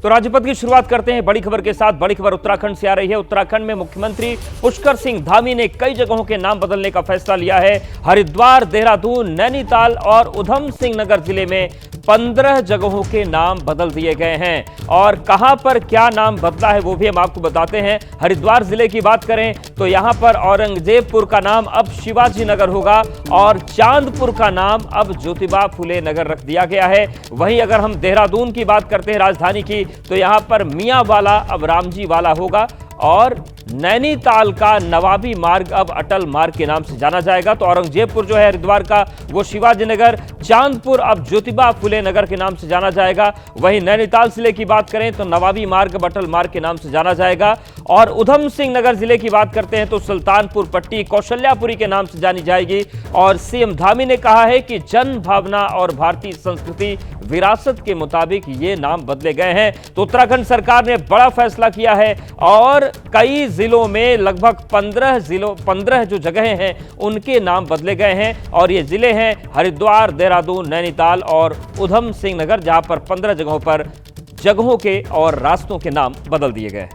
तो राज्यपथ की शुरुआत करते हैं बड़ी खबर के साथ। बड़ी खबर उत्तराखंड से आ रही है। उत्तराखंड में मुख्यमंत्री पुष्कर सिंह धामी ने कई जगहों के नाम बदलने का फैसला लिया है। हरिद्वार, देहरादून, नैनीताल और उधम सिंह नगर जिले में 15 जगहों के नाम बदल दिए गए हैं। और कहां पर क्या नाम बदला है वो भी हम आपको बताते हैं। हरिद्वार जिले की बात करें तो यहां पर औरंगजेबपुर का नाम अब शिवाजी नगर होगा और चांदपुर का नाम अब ज्योतिबा फुले नगर रख दिया गया है। वहीं अगर हम देहरादून की बात करते हैं, राजधानी की, तो यहां पर मियां वाला अब रामजी वाला होगा और नैनीताल का नवाबी मार्ग अब अटल मार्ग के नाम से जाना जाएगा। तो औरंगजेबपुर जो है हरिद्वार का, वो शिवाजी नगर, चांदपुर अब ज्योतिबा फुले नगर के नाम से जाना जाएगा। वहीं नैनीताल जिले की बात करें तो नवाबी मार्ग अब अटल मार्ग के नाम से जाना जाएगा। और उधम सिंह नगर जिले की बात करते हैं तो सुल्तानपुर पट्टी कौशल्यापुरी के नाम से जानी जाएगी। और सीएम धामी ने कहा है कि जन भावना और भारतीय संस्कृति विरासत के मुताबिक ये नाम बदले गए हैं। तो उत्तराखंड सरकार ने बड़ा फैसला किया है और कई जिलों में लगभग 15 जो जगहें हैं उनके नाम बदले गए हैं। और ये जिले हैं हरिद्वार, देहरादून, नैनीताल और उधम सिंह नगर, जहां पर 15 जगहों पर जगहों के और रास्तों के नाम बदल दिए गए।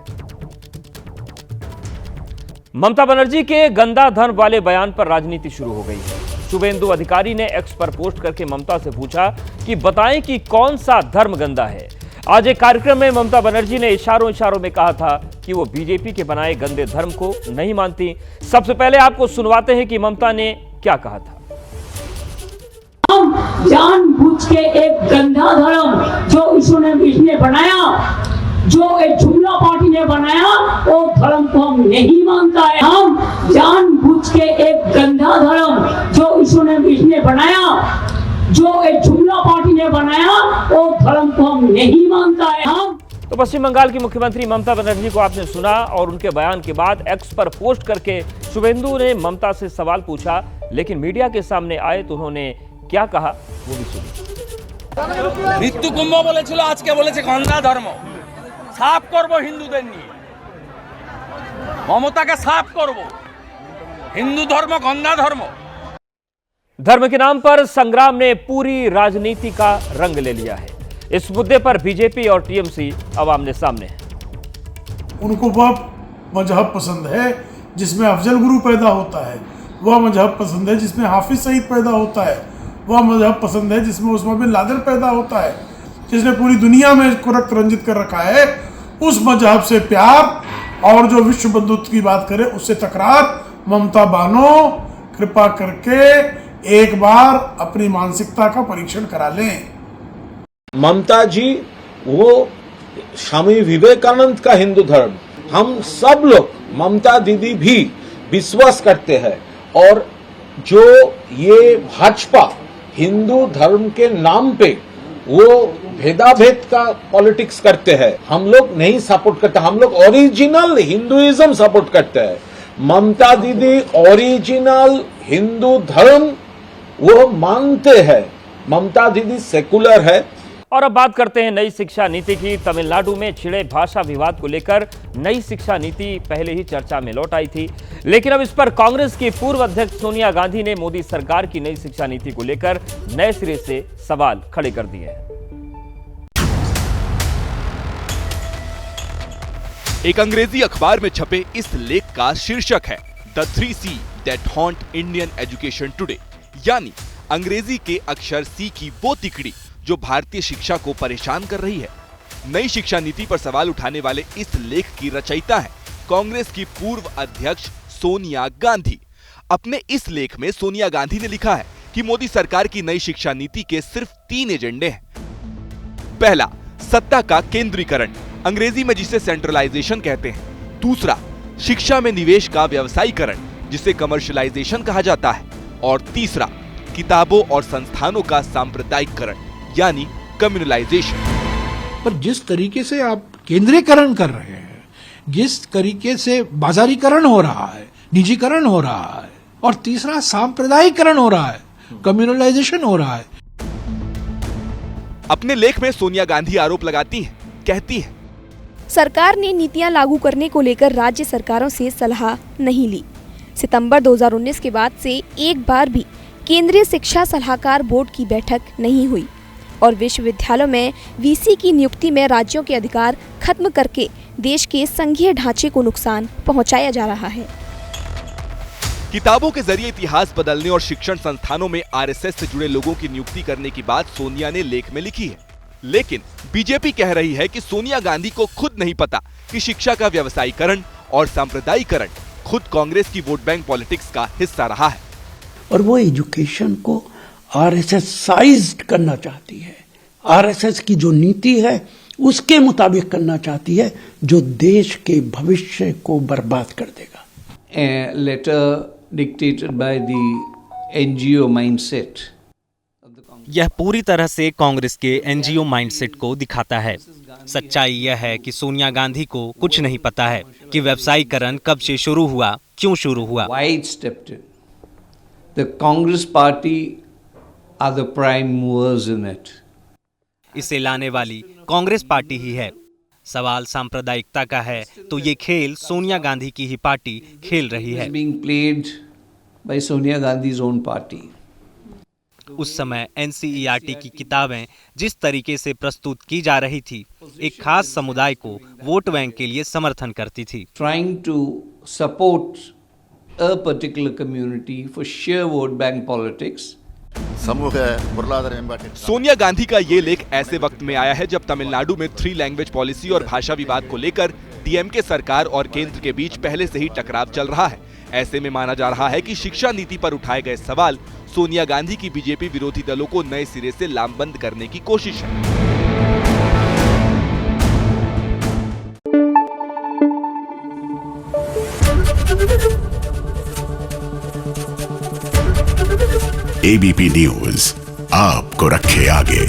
ममता बनर्जी के गंदा धर्म वाले बयान पर राजनीति शुरू हो गई है। शुभेंदु अधिकारी ने एक्स पर पोस्ट करके ममता से पूछा कि बताएं कि कौन सा धर्म गंदा है। आज एक कार्यक्रम में ममता बनर्जी ने इशारों में कहा था कि वो बीजेपी के बनाए गंदे धर्म को नहीं मानती। सबसे पहले आपको सुनवाते हैं कि ममता ने क्या कहा था। हम जानबूझ के एक गंदा धर्म जो इसने बनाया, जो एक जुमला पार्टी ने बनाया, वो धर्म को हम नहीं मानता है। हम जानबूझ के एक गंदा धर्म जो इसने बनाया, जो एक जुमला पार्टी ने बनाया, वो धर्म को हम नहीं मानता है। हम तो पश्चिम बंगाल की मुख्यमंत्री ममता बनर्जी को आपने सुना और उनके बयान के बाद एक्स पर पोस्ट करके शुभेंदु ने ममता से सवाल पूछा, लेकिन मीडिया के सामने आए तो उन्होंने क्या कहा वो भी सुनिए। मृत्यु कुंभ বলেছিল, আজকে বলেছে গন্ধা ধর্ম। সাফ করব হিন্দুদের নিয়ে, মমতাকে সাফ করব। হিন্দু ধর্ম গন্ধা ধর্ম। धर्म के नाम पर संग्राम ने पूरी राजनीति का रंग ले लिया है। इस मुद्दे पर बीजेपी और टीएमसी अब आमने सामने है। उनको वह मजहब पसंद है जिसमें अफजल गुरु पैदा होता है, वह मजहब पसंद है जिसमें हाफिज सईद पैदा होता है, वह मजहब पसंद है जिसमें उस्मा बिन लादेन पैदा होता है, जिसने पूरी दुनिया में को रक्त रंजित कर रखा है। उस मजहब से प्यार और जो विश्व बंधुत्व की बात करे उससे तकरार। ममता बानो, कृपा करके एक बार अपनी मानसिकता का परीक्षण करा लें। ममता जी वो स्वामी विवेकानंद का हिंदू धर्म, हम सब लोग, ममता दीदी भी विश्वास करते हैं। और जो ये भाजपा हिंदू धर्म के नाम पे वो भेदाभेद का पॉलिटिक्स करते हैं, हम लोग नहीं सपोर्ट करते। हम लोग ओरिजिनल हिंदुइज्म सपोर्ट करते हैं। ममता दीदी ओरिजिनल हिंदू धर्म वो मानते हैं। ममता दीदी सेकुलर है। और अब बात करते हैं नई शिक्षा नीति की। तमिलनाडु में छिड़े भाषा विवाद को लेकर नई शिक्षा नीति पहले ही चर्चा में लौट आई थी, लेकिन अब इस पर कांग्रेस की पूर्व अध्यक्ष सोनिया गांधी ने मोदी सरकार की नई शिक्षा नीति को लेकर नए सिरे से सवाल खड़े कर दिए हैं। एक अंग्रेजी अखबार में छपे इस लेख का शीर्षक है the 3C that haunt Indian education today, यानी अंग्रेजी के अक्षर सी की वो तिकड़ी जो भारतीय शिक्षा को परेशान कर रही है। नई शिक्षा नीति पर सवाल उठाने वाले इस लेख की रचयिता है कांग्रेस की पूर्व अध्यक्ष सोनिया गांधी। अपने इस लेख में सोनिया गांधी ने लिखा है कि मोदी सरकार की नई शिक्षा नीति के सिर्फ 3 एजेंडे हैं। पहला, सत्ता का केंद्रीकरण, अंग्रेजी में जिसे सेंट्रलाइजेशन कहते हैं। दूसरा, शिक्षा में निवेश का व्यवसायीकरण, जिसे कमर्शियलाइजेशन कहा जाता है। और तीसरा, किताबों और संस्थानों का सांप्रदायिकरण, यानी कम्युनलाइजेशन। पर जिस तरीके से आप केंद्रीकरण कर रहे हैं, जिस तरीके से बाजारीकरण हो रहा है, निजीकरण हो रहा है, और तीसरा सांप्रदायिकरण हो रहा है, कम्युनलाइजेशन हो रहा है। अपने लेख में सोनिया गांधी आरोप लगाती हैं, कहती हैं, सरकार ने नीतियां लागू करने को लेकर राज्य सरकारों से सलाह नहीं ली। सितंबर 2019 के बाद से एक बार भी केंद्रीय शिक्षा सलाहकार बोर्ड की बैठक नहीं हुई। और विश्वविद्यालयों में वीसी की नियुक्ति में राज्यों के अधिकार खत्म करके देश के संघीय ढांचे को नुकसान पहुंचाया जा रहा है। किताबों के जरिए इतिहास बदलने और शिक्षण संस्थानों में आरएसएस से जुड़े लोगों की नियुक्ति करने की बात सोनिया ने लेख में लिखी है, लेकिन बीजेपी कह रही है कि सोनिया गांधी को खुद नहीं पता कि शिक्षा का व्यवसायीकरण और सांप्रदायिकरण खुद कांग्रेस की वोट बैंक पॉलिटिक्स का हिस्सा रहा है। और वो एजुकेशन को आरएसएस साइज्ड करना चाहती है, आरएसएस की जो नीति है उसके मुताबिक करना चाहती है, जो देश के भविष्य को बर्बाद कर देगा। A letter dictated by the NGO mindset. यह पूरी तरह से कांग्रेस के एनजीओ माइंडसेट को दिखाता है। सच्चाई यह है कि सोनिया गांधी को कुछ नहीं पता है कि व्यवसायीकरण कब से शुरू हुआ, क्यों शुरू हुआ। Why it stepped in. The Congress party are the prime movers in it. इसे लाने वाली कांग्रेस पार्टी ही है। सवाल सांप्रदायिकता का है तो ये खेल सोनिया गांधी की ही पार्टी खेल रही है। Being played by Sonia Gandhi's own party. उस समय एनसीईआरटी की किताबें जिस तरीके से प्रस्तुत की जा रही थी, एक खास समुदाय को वोट बैंक के लिए समर्थन करती थी। Trying to support a particular community for sheer vote bank politics. Sonia Gandhi का ये लेख ऐसे वक्त में आया है जब तमिलनाडु में 3 लैंग्वेज पॉलिसी और भाषा विवाद को लेकर डीएमके सरकार और केंद्र के बीच पहले से ही टकराव चल रहा है। ऐसे में माना जा रहा है कि शिक्षा नीति पर उठाए गए सवाल सोनिया गांधी की बीजेपी विरोधी दलों को नए सिरे से लामबंद करने की कोशिश है। एबीपी न्यूज आपको रखे आगे।